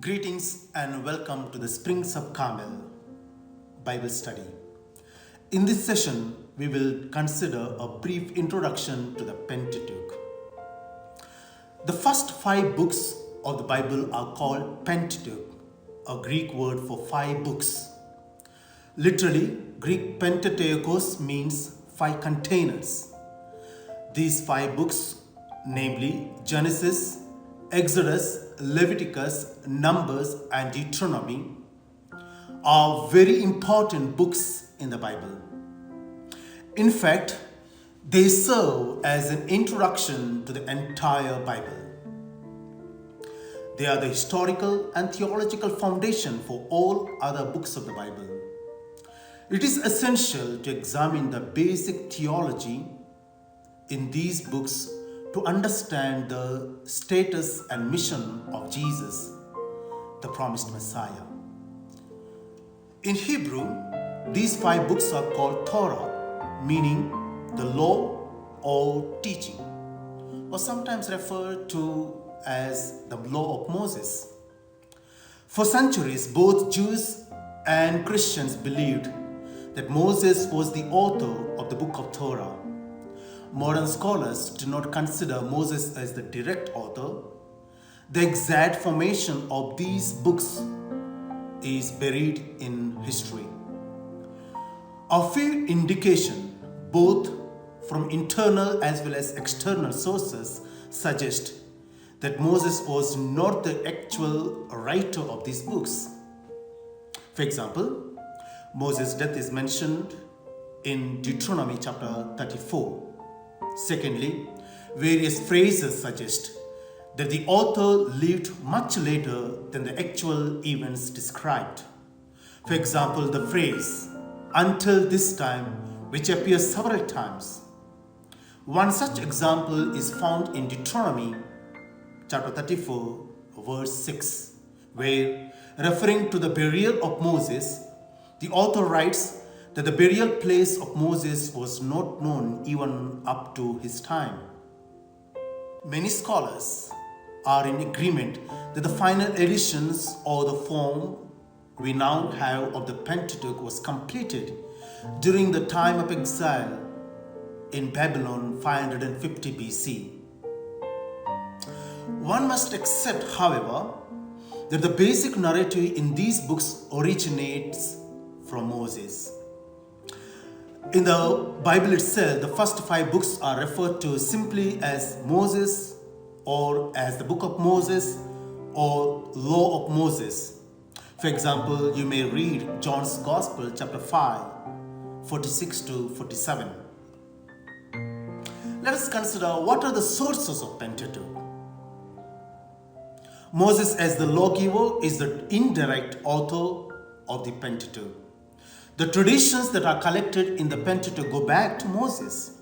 Greetings and welcome to the Springs of Carmel Bible study. In this session, we will consider a brief introduction to the Pentateuch. The first 5 books of the Bible are called Pentateuch, a Greek word for 5 books. Literally, Greek Pentateuchos means 5 containers. These 5 books, namely Genesis, Exodus, Leviticus, Numbers, and Deuteronomy, are very important books in the Bible. In fact, they serve as an introduction to the entire Bible. They are the historical and theological foundation for all other books of the Bible. It is essential to examine the basic theology in these books to understand the status and mission of Jesus, the promised Messiah. In Hebrew, these 5 books are called Tauro, meaning the law or teaching, or sometimes referred to as the law of Moses. For centuries, both Jews and Christians believed that Moses was the author of the book of Torah. Modern scholars do not consider Moses as the direct author. The exact formation of these books is buried in history. A few indications, both from internal as well as external sources, suggest that Moses was not the actual writer of these books. For example, Moses' death is mentioned in Deuteronomy chapter 34. Secondly, various phrases suggest that the author lived much later than the actual events described. For example, the phrase, "until this time," which appears several times. One such example is found in Deuteronomy chapter 34, verse 6, where, referring to the burial of Moses, the author writes that the burial place of Moses was not known even up to his time. Many scholars are in agreement that the final editions or the form we now have of the Pentateuch was completed during the time of exile in Babylon 550 BC. One must accept, however, that the basic narrative in these books originates from Moses. In the Bible itself, the first 5 books are referred to simply as Moses or as the Book of Moses or Law of Moses. For example, you may read John's Gospel, chapter 5, 46 to 47. Let us consider what are the sources of Pentateuch. Moses, as the lawgiver, is the indirect author of the Pentateuch. The traditions that are collected in the Pentateuch go back to Moses.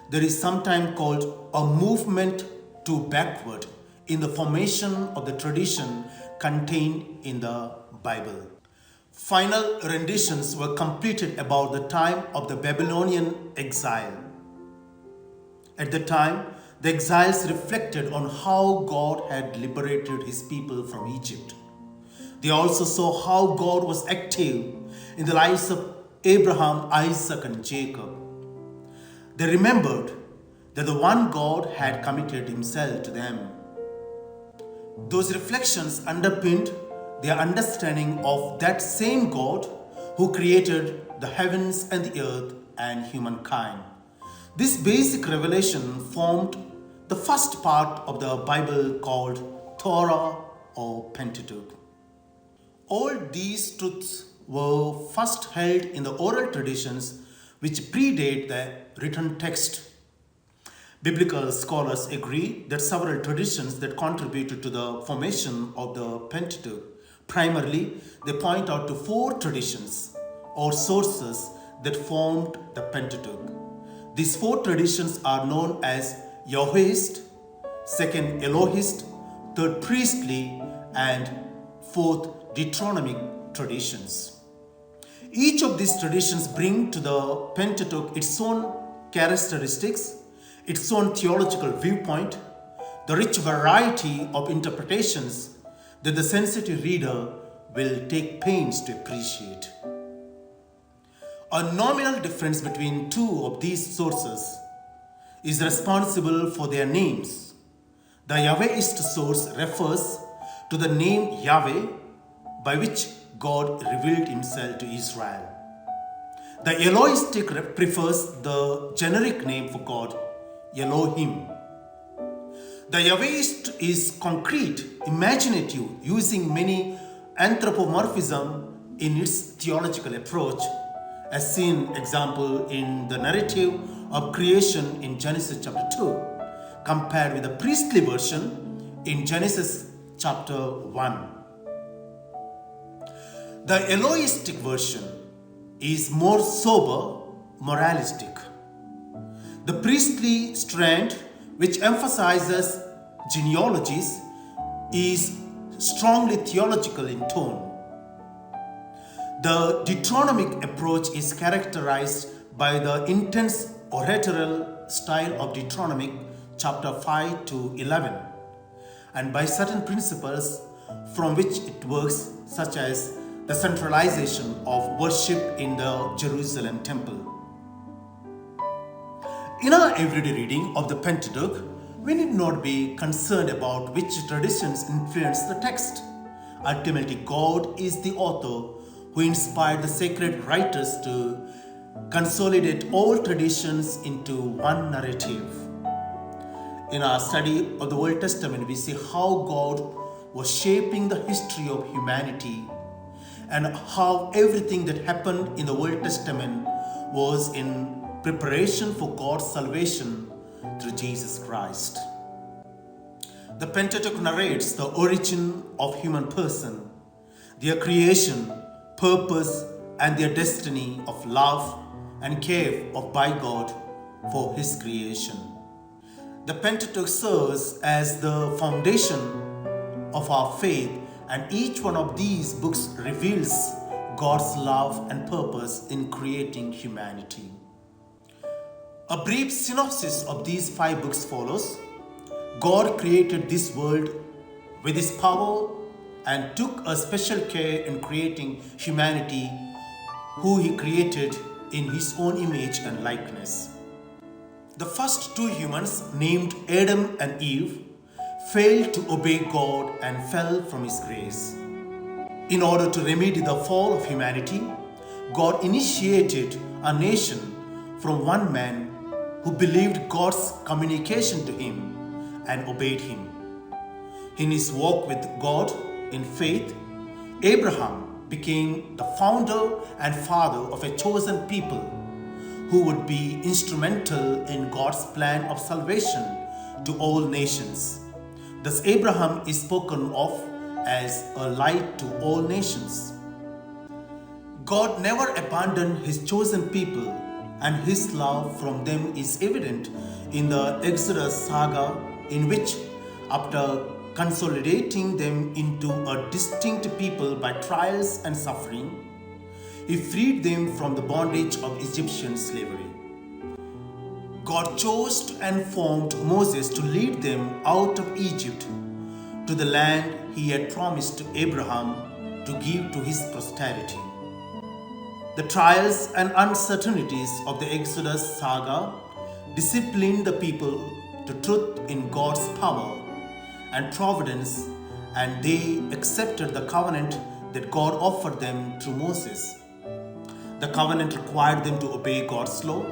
There is sometimes called a movement to backward in the formation of the tradition contained in the Bible. Final renditions were completed about the time of the Babylonian exile. At the time, the exiles reflected on how God had liberated his people from Egypt. They also saw how God was active in the lives of Abraham, Isaac, and Jacob. They remembered that the one God had committed himself to them. Those reflections underpinned their understanding of that same God who created the heavens and the earth and humankind. This basic revelation formed the first part of the Bible called Torah or Pentateuch. All these truths were first held in the oral traditions which predate the written text. Biblical scholars agree that several traditions that contributed to the formation of the Pentateuch. Primarily, they point out to 4 traditions or sources that formed the Pentateuch. These 4 traditions are known as Yahwehist, second Elohist, third priestly, and fourth Deuteronomic traditions. Each of these traditions bring to the Pentateuch its own characteristics, its own theological viewpoint, the rich variety of interpretations that the sensitive reader will take pains to appreciate. A nominal difference between two of these sources is responsible for their names. The Yahwehist source refers to the name Yahweh by which God revealed himself to Israel. The Elohistic prefers the generic name for God, Elohim. The Yahwehist is concrete, imaginative, using many anthropomorphism in its theological approach, as seen example in the narrative of creation in Genesis chapter 2, compared with the priestly version in Genesis chapter 1. The Elohistic version is more sober, moralistic. The priestly strand, which emphasizes genealogies, is strongly theological in tone. The Deuteronomic approach is characterized by the intense oratorial style of Deuteronomic chapter 5 to 11, and by certain principles from which it works, such as the centralization of worship in the Jerusalem temple. In our everyday reading of the Pentateuch, we need not be concerned about which traditions influence the text. Ultimately, God is the author who inspired the sacred writers to consolidate all traditions into one narrative. In our study of the Old Testament, we see how God was shaping the history of humanity and how everything that happened in the Old Testament was in preparation for God's salvation through Jesus Christ. The Pentateuch narrates the origin of human person, their creation, purpose, and their destiny of love and care by God for His creation. The Pentateuch serves as the foundation of our faith, and each one of these books reveals God's love and purpose in creating humanity. A brief synopsis of these 5 books follows. God created this world with His power and took a special care in creating humanity, who He created in His own image and likeness. The first 2 humans, named Adam and Eve, failed to obey God and fell from His grace. In order to remedy the fall of humanity, God initiated a nation from one man who believed God's communication to him and obeyed Him. In his walk with God in faith, Abraham became the founder and father of a chosen people who would be instrumental in God's plan of salvation to all nations. Thus, Abraham is spoken of as a light to all nations. God never abandoned His chosen people, and His love from them is evident in the Exodus saga, in which, after consolidating them into a distinct people by trials and suffering, He freed them from the bondage of Egyptian slavery. God chose and formed Moses to lead them out of Egypt to the land He had promised to Abraham to give to his posterity. The trials and uncertainties of the Exodus saga disciplined the people to truth in God's power and providence, and they accepted the covenant that God offered them through Moses. The covenant required them to obey God's law,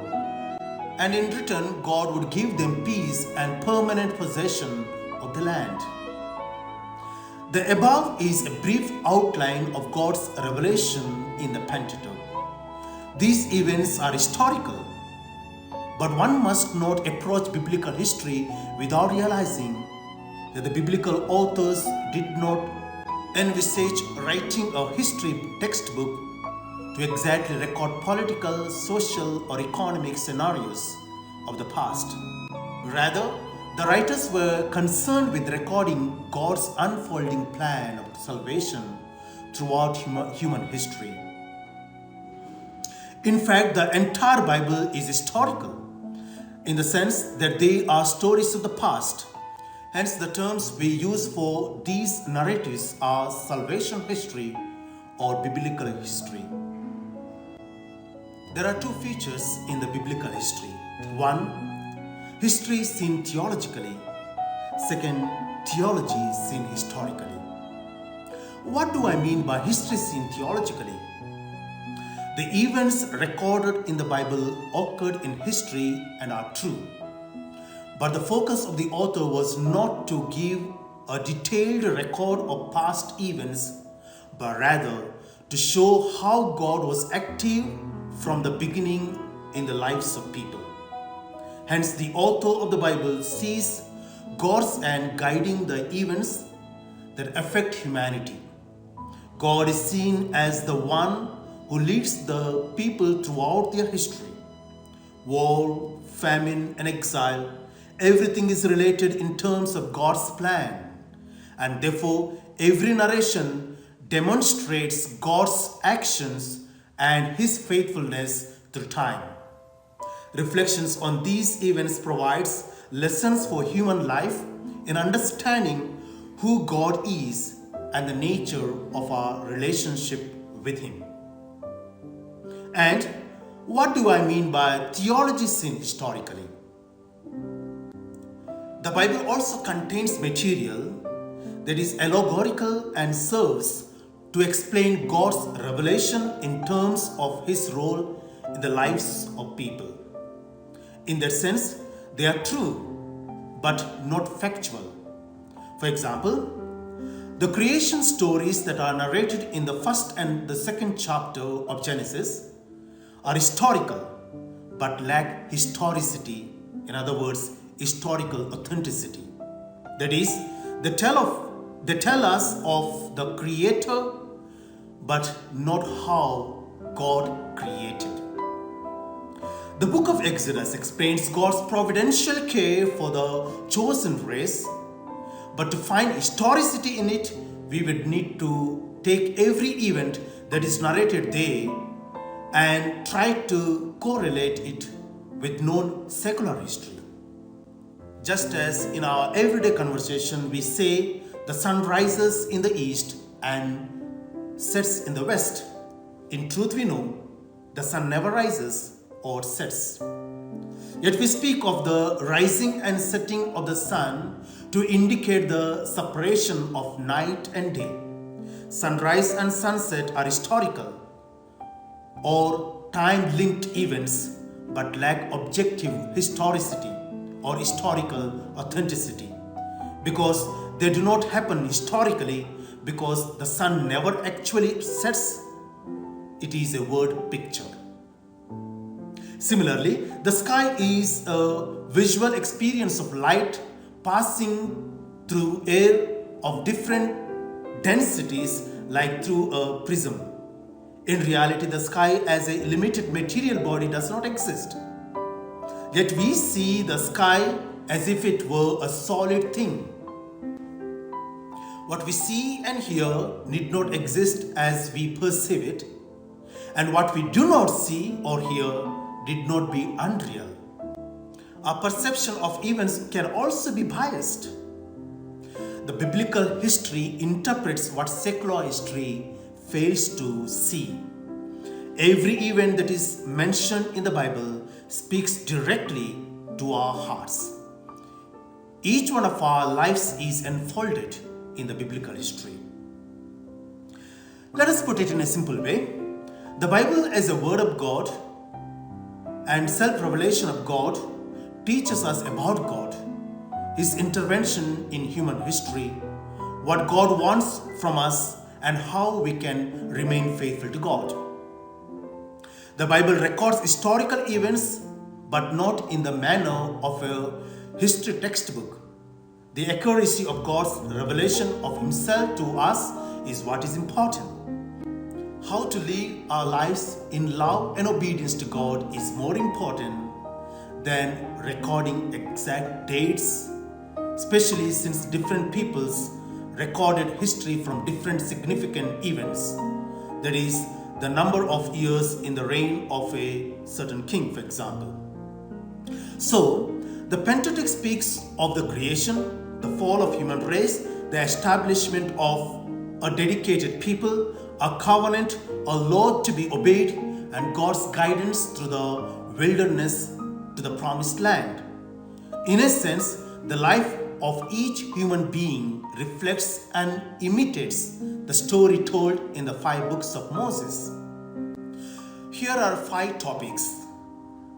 and in return, God would give them peace and permanent possession of the land. The above is a brief outline of God's revelation in the Pentateuch. These events are historical, but one must not approach biblical history without realizing that the biblical authors did not envisage writing a history textbook to exactly record political, social, or economic scenarios of the past. Rather, the writers were concerned with recording God's unfolding plan of salvation throughout human history. In fact, the entire Bible is historical in the sense that they are stories of the past, Hence, the terms we use for these narratives are salvation history or biblical history. There are two features in the biblical history. One, history seen theologically. Second, theology seen historically. What do I mean by history seen theologically? The events recorded in the Bible occurred in history and are true. But the focus of the author was not to give a detailed record of past events, but rather to show how God was active from the beginning in the lives of people. Hence, the author of the Bible sees God's hand guiding the events that affect humanity. God is seen as the one who leads the people throughout their history. War, famine, and exile, everything is related in terms of God's plan. And therefore, every narration demonstrates God's actions and His faithfulness through time. Reflections on these events provides lessons for human life in understanding who God is and the nature of our relationship with Him. And what do I mean by theology seen historically? The Bible also contains material that is allegorical and serves to explain God's revelation in terms of His role in the lives of people. In that sense, they are true, but not factual. For example, the creation stories that are narrated in the first and the second chapter of Genesis are historical, but lack historicity, in other words, historical authenticity. That is, they tell us of the Creator, but not how God created. The book of Exodus explains God's providential care for the chosen race, but to find historicity in it, we would need to take every event that is narrated there and try to correlate it with known secular history. Just as in our everyday conversation, we say the sun rises in the east and sets in the west. In truth, we know the sun never rises or sets. Yet we speak of the rising and setting of the sun to indicate the separation of night and day. Sunrise and sunset are historical or time-linked events, but lack objective historicity or historical authenticity, because they do not happen historically, because the sun never actually sets. It is a word picture. Similarly, the sky is a visual experience of light passing through air of different densities, like through a prism. In reality, the sky as a limited material body does not exist. Yet we see the sky as if it were a solid thing. What we see and hear need not exist as we perceive it, and what we do not see or hear did not be unreal. Our perception of events can also be biased. The biblical history interprets what secular history fails to see. Every event that is mentioned in the Bible speaks directly to our hearts. Each one of our lives is enfolded in the biblical history. Let us put it in a simple way. The Bible as a word of God and self-revelation of God teaches us about God, His intervention in human history, what God wants from us, and how we can remain faithful to God. The Bible records historical events, but not in the manner of a history textbook. The accuracy of God's revelation of Himself to us is what is important. How to live our lives in love and obedience to God is more important than recording exact dates, especially since different peoples recorded history from different significant events. That is, the number of years in the reign of a certain king, for example. So, the Pentateuch speaks of the creation, the fall of human race, the establishment of a dedicated people, a covenant, a law to be obeyed, and God's guidance through the wilderness to the promised land. In essence, the life of each human being reflects and imitates the story told in the 5 books of Moses. Here are 5 topics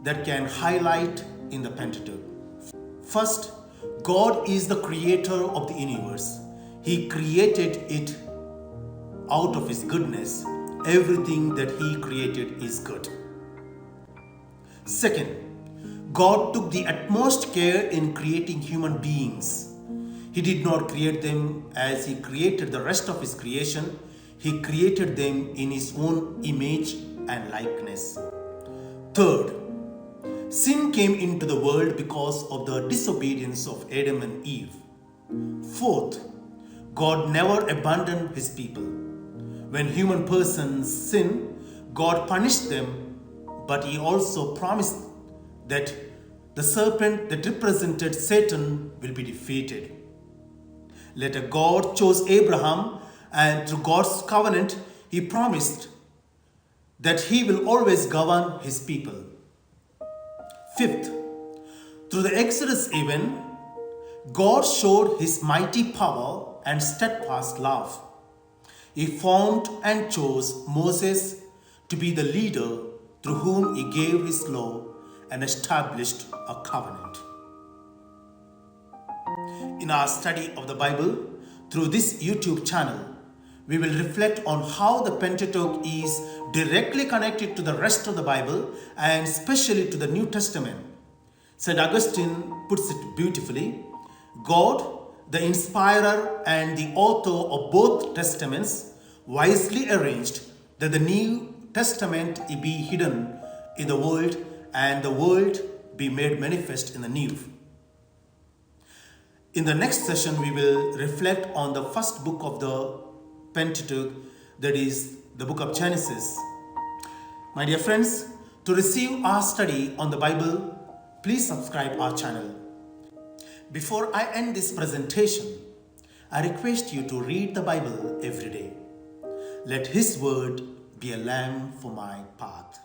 that can highlight in the Pentateuch. First, God is the creator of the universe. He created it out of His goodness. Everything that He created is good. Second, God took the utmost care in creating human beings. He did not create them as He created the rest of His creation. He created them in His own image and likeness. Third, sin came into the world because of the disobedience of Adam and Eve. Fourth, God never abandoned His people. When human persons sin, God punished them, but He also promised that the serpent that represented Satan will be defeated. Later, God chose Abraham, and through God's covenant, He promised that He will always govern His people. Fifth, through the Exodus event, God showed His mighty power and steadfast love. He formed and chose Moses to be the leader through whom He gave His law and established a covenant. In our study of the Bible through this YouTube channel, we will reflect on how the Pentateuch is directly connected to the rest of the Bible and especially to the New Testament. St. Augustine puts it beautifully: God, the inspirer and the author of both testaments, wisely arranged that the New Testament be hidden in the world and the world be made manifest in the new. In the next session, we will reflect on the first book of the Pentateuch, that is the book of Genesis. My dear friends, to receive our study on the Bible, please subscribe our channel. Before I end this presentation, I request you to read the Bible every day. Let His word be a lamp for my path.